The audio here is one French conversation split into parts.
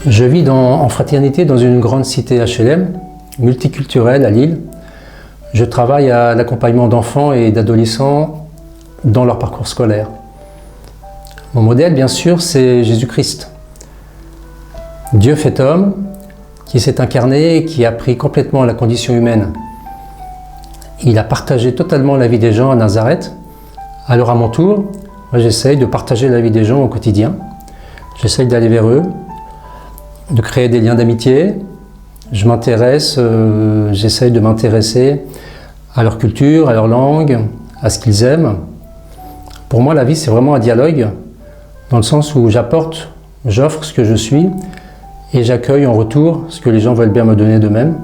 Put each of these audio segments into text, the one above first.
Je vis en fraternité dans une grande cité HLM, multiculturelle à Lille. Je travaille à l'accompagnement d'enfants et d'adolescents dans leur parcours scolaire. Mon modèle, bien sûr, c'est Jésus-Christ. Dieu fait homme, qui s'est incarné et qui a pris complètement la condition humaine. Il a partagé totalement la vie des gens à Nazareth. Alors à mon tour, moi j'essaye de partager la vie des gens au quotidien. J'essaye d'aller vers eux, de créer des liens d'amitié. Je m'intéresse, j'essaye de m'intéresser à leur culture, à leur langue, à ce qu'ils aiment. Pour moi, la vie, c'est vraiment un dialogue, dans le sens où j'offre ce que je suis, et j'accueille en retour ce que les gens veulent bien me donner d'eux-mêmes.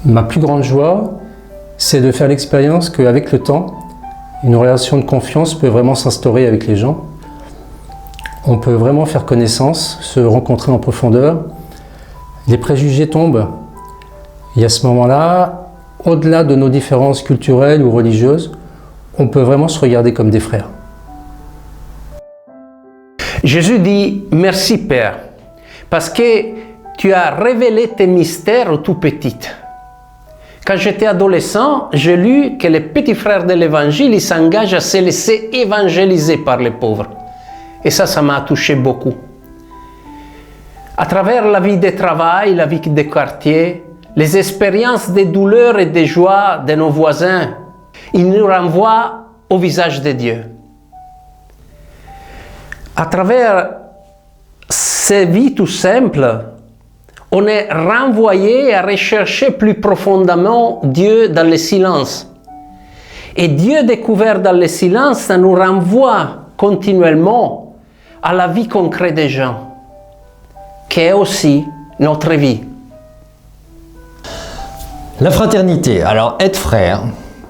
Ma plus grande joie, c'est de faire l'expérience qu'avec le temps, une relation de confiance peut vraiment s'instaurer avec les gens. On peut vraiment faire connaissance, se rencontrer en profondeur. Les préjugés tombent. Et à ce moment-là, au-delà de nos différences culturelles ou religieuses, on peut vraiment se regarder comme des frères. Jésus dit « Merci Père, parce que tu as révélé tes mystères aux tout petites. » Quand j'étais adolescent, j'ai lu que les petits frères de l'Évangile s'engagent à se laisser évangéliser par les pauvres. Et ça m'a touché beaucoup. À travers la vie de travail, la vie de quartier, les expériences de douleur et de joie de nos voisins, ils nous renvoient au visage de Dieu. À travers ces vies tout simples, on est renvoyé à rechercher plus profondément Dieu dans le silence. Et Dieu découvert dans le silence, ça nous renvoie continuellement à la vie concrète des gens, qui est aussi notre vie. La fraternité, alors être frère,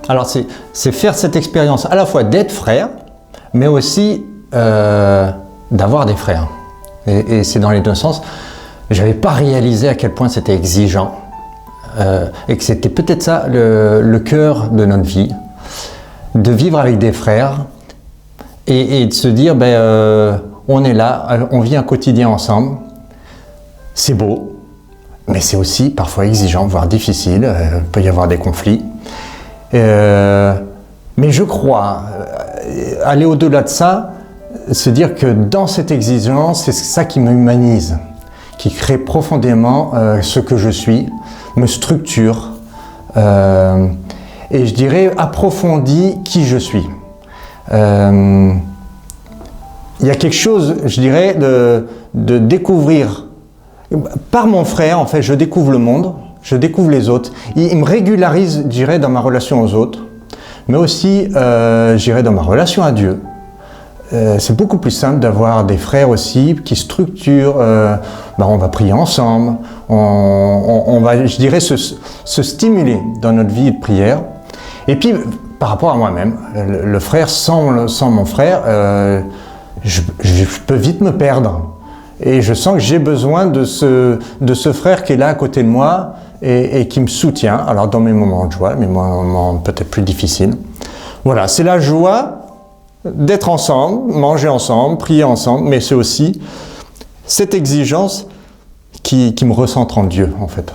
alors c'est faire cette expérience à la fois d'être frère, mais aussi d'avoir des frères. Et c'est dans les deux sens. Je n'avais pas réalisé à quel point c'était exigeant et que c'était peut-être ça le cœur de notre vie, de vivre avec des frères et de se dire on est là, on vit un quotidien ensemble, c'est beau, mais c'est aussi parfois exigeant, voire difficile, il peut y avoir des conflits. Mais je crois, aller au-delà de ça, se dire que dans cette exigence, c'est ça qui m'humanise, qui crée profondément ce que je suis, me structure et je dirais approfondit qui je suis. Il y a quelque chose, je dirais, de découvrir. Par mon frère, en fait, je découvre le monde, je découvre les autres. Il me régularise, je dirais, dans ma relation aux autres, mais aussi, je dirais, dans ma relation à Dieu. C'est beaucoup plus simple d'avoir des frères aussi qui structurent, on va prier ensemble, on va, je dirais, se stimuler dans notre vie de prière. Et puis, par rapport à moi-même, le frère, sans mon frère, je peux vite me perdre. Et je sens que j'ai besoin de ce frère qui est là à côté de moi et qui me soutient, alors dans mes moments de joie, mes moments peut-être plus difficiles. Voilà, c'est la joie d'être ensemble, manger ensemble, prier ensemble, mais c'est aussi cette exigence qui me recentre en Dieu, en fait.